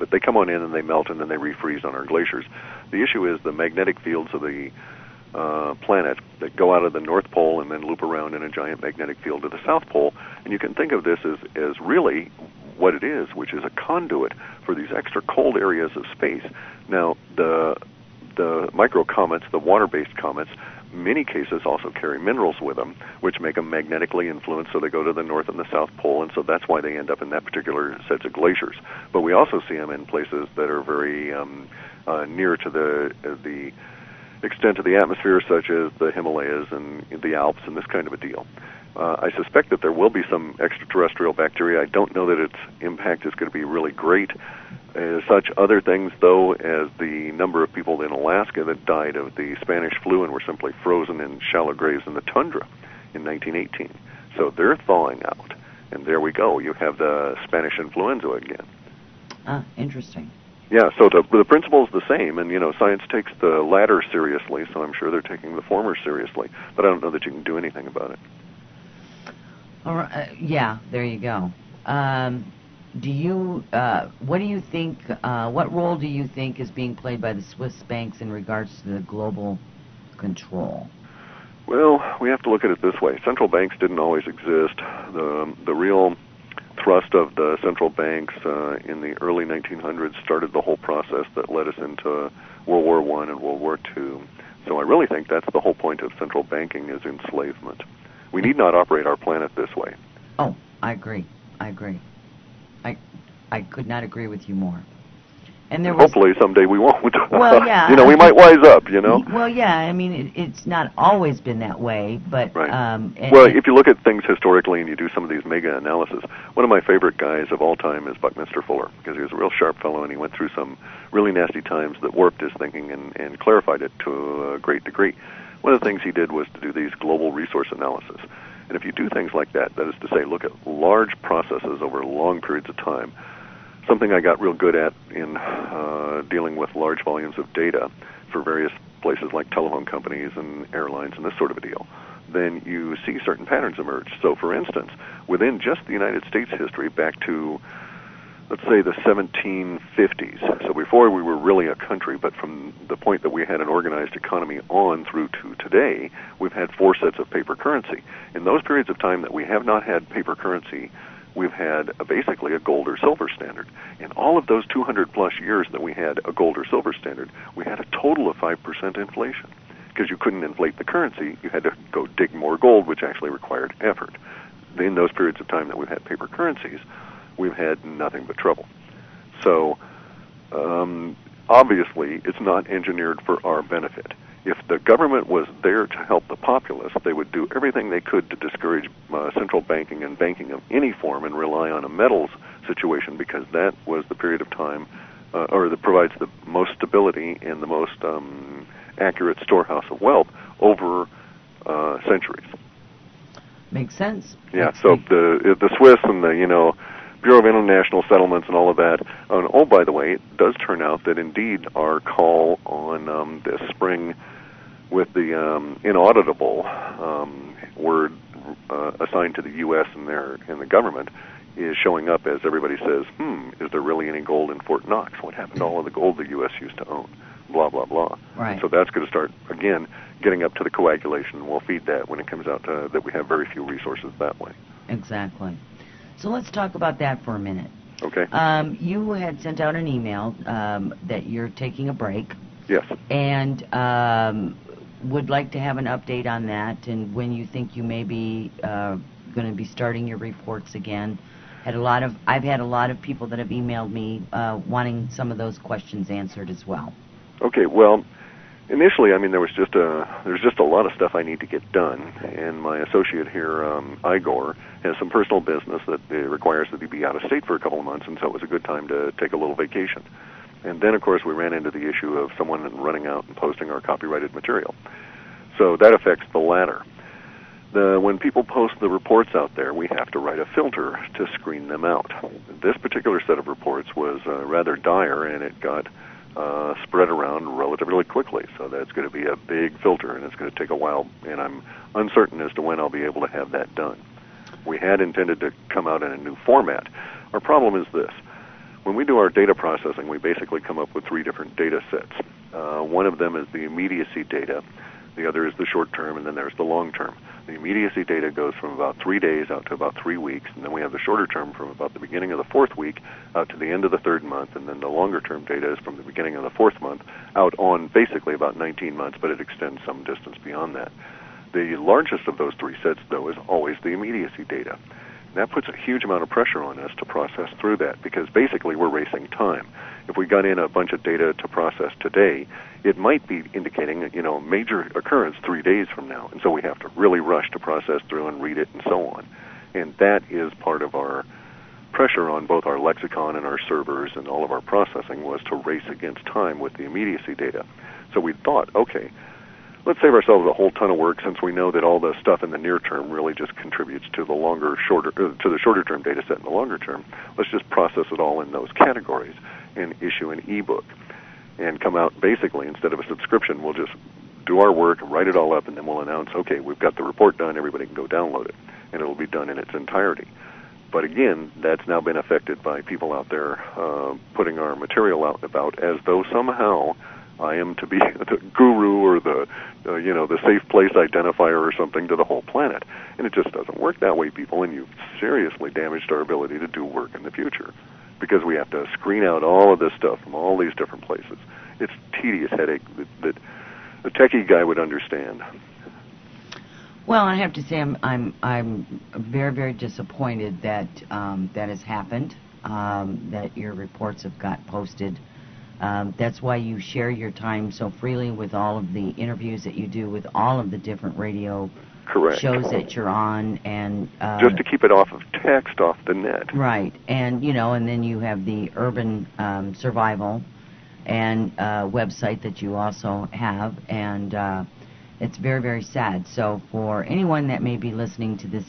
but they come on in and they melt and then they refreeze on our glaciers. The issue is the magnetic fields of the planet that go out of the North Pole and then loop around in a giant magnetic field to the South Pole. And you can think of this as really what it is, which is a conduit for these extra cold areas of space. Now, the microcomets, the water-based comets, many cases also carry minerals with them, which make them magnetically influenced, so they go to the North and the South Pole, and so that's why they end up in that particular sets of glaciers. But we also see them in places that are very near to the extent of the atmosphere, such as the Himalayas and the Alps and this kind of a deal. I suspect that there will be some extraterrestrial bacteria. I don't know that its impact is going to be really great. Such other things, though, as the number of people in Alaska that died of the Spanish flu and were simply frozen in shallow graves in the tundra in 1918. So they're thawing out. And there we go. You have the Spanish influenza again. Interesting. Yeah, so the principle is the same, and, science takes the latter seriously, so I'm sure they're taking the former seriously. But I don't know that you can do anything about it. All right, yeah, there you go. What do you think, what role do you think is being played by the Swiss banks in regards to the global control? Well, we have to look at it this way. Central banks didn't always exist. The real thrust of the central banks in the early 1900s started the whole process that led us into World War I and World War II. So I really think that's the whole point of central banking, is enslavement. We need not operate our planet this way. Oh, I agree. I could not agree with you more. And there was, hopefully someday we won't. Well, yeah. We might wise up, Well, yeah, I mean, it's not always been that way, but... Right. Well, if you look at things historically and you do some of these mega analysis, one of my favorite guys of all time is Buckminster Fuller, because he was a real sharp fellow and he went through some really nasty times that warped his thinking and clarified it to a great degree. One of the things he did was to do these global resource analysis. And if you do things like that, that is to say, look at large processes over long periods of time, something I got real good at in dealing with large volumes of data for various places like telephone companies and airlines and this sort of a deal, then you see certain patterns emerge. So, for instance, within just the United States history back to, let's say, the 1750s, so before we were really a country, but from the point that we had an organized economy on through to today, we've had 4 sets of paper currency. In those periods of time that we have not had paper currency, we've had basically a gold or silver standard. In all of those 200-plus years that we had a gold or silver standard, we had a total of 5% inflation. Because you couldn't inflate the currency, you had to go dig more gold, which actually required effort. In those periods of time that we've had paper currencies, we've had nothing but trouble. So, obviously, it's not engineered for our benefit. If the government was there to help the populace, they would do everything they could to discourage central banking and banking of any form and rely on a metals situation, because that was the period of time, or that provides the most stability and the most accurate storehouse of wealth over centuries. Makes sense. Yeah, so the Swiss and the, Bureau of International Settlements and all of that. And, oh, by the way, it does turn out that indeed our call on this spring with the inauditable word assigned to the U.S. and the government is showing up as everybody says, is there really any gold in Fort Knox? What happened to all of the gold the U.S. used to own? Blah, blah, blah. Right. So that's going to start, again, getting up to the coagulation. We'll feed that when it comes out that we have very few resources that way. Exactly. So let's talk about that for a minute. Okay. You had sent out an email that you're taking a break. Yes. And would like to have an update on that and when you think you may be going to be starting your reports again. I've had a lot of people that have emailed me wanting some of those questions answered as well. Okay. Well, initially, there's just a lot of stuff I need to get done, and my associate here, Igor, has some personal business that requires that he be out of state for a couple of months, and so it was a good time to take a little vacation. And then, of course, we ran into the issue of someone running out and posting our copyrighted material. So that affects the latter. When people post the reports out there, we have to write a filter to screen them out. This particular set of reports was rather dire, and it got spread around relatively quickly. So that's going to be a big filter, and it's going to take a while, and I'm uncertain as to when I'll be able to have that done. We had intended to come out in a new format. Our problem is this. When we do our data processing, we basically come up with three different data sets. One of them is the immediacy data, the other is the short term, and then there's the long term. The immediacy data goes from about 3 days out to about 3 weeks, and then we have the shorter term from about the beginning of the 4th week out to the end of the 3rd month, and then the longer term data is from the beginning of the 4th month out on basically about 19 months, but it extends some distance beyond that. The largest of those three sets, though, is always the immediacy data. And that puts a huge amount of pressure on us to process through that, because basically we're racing time. If we got in a bunch of data to process today, it might be indicating a major occurrence 3 days from now, and so we have to really rush to process through and read it and so on. And that is part of our pressure on both our lexicon and our servers and all of our processing, was to race against time with the immediacy data. So we thought, okay, let's save ourselves a whole ton of work, since we know that all the stuff in the near term really just contributes to the shorter term data set in the longer term. Let's just process it all in those categories and issue an ebook, and come out basically, instead of a subscription, we'll just do our work, write it all up, and then we'll announce, okay, we've got the report done, everybody can go download it, and it'll be done in its entirety. But again, that's now been affected by people out there putting our material out and about as though somehow I am to be the guru or the safe place identifier or something to the whole planet. And it just doesn't work that way, people, and you've seriously damaged our ability to do work in the future, because we have to screen out all of this stuff from all these different places. It's a tedious headache that a techie guy would understand. Well, I have to say I'm very, very disappointed that that has happened, that your reports have got posted. That's why you share your time so freely with all of the interviews that you do with all of the different radio shows that you're on, and just to keep it off of text, off the net. Right, and and then you have the Urban Survival and website that you also have, and it's very, very sad. So for anyone that may be listening to this,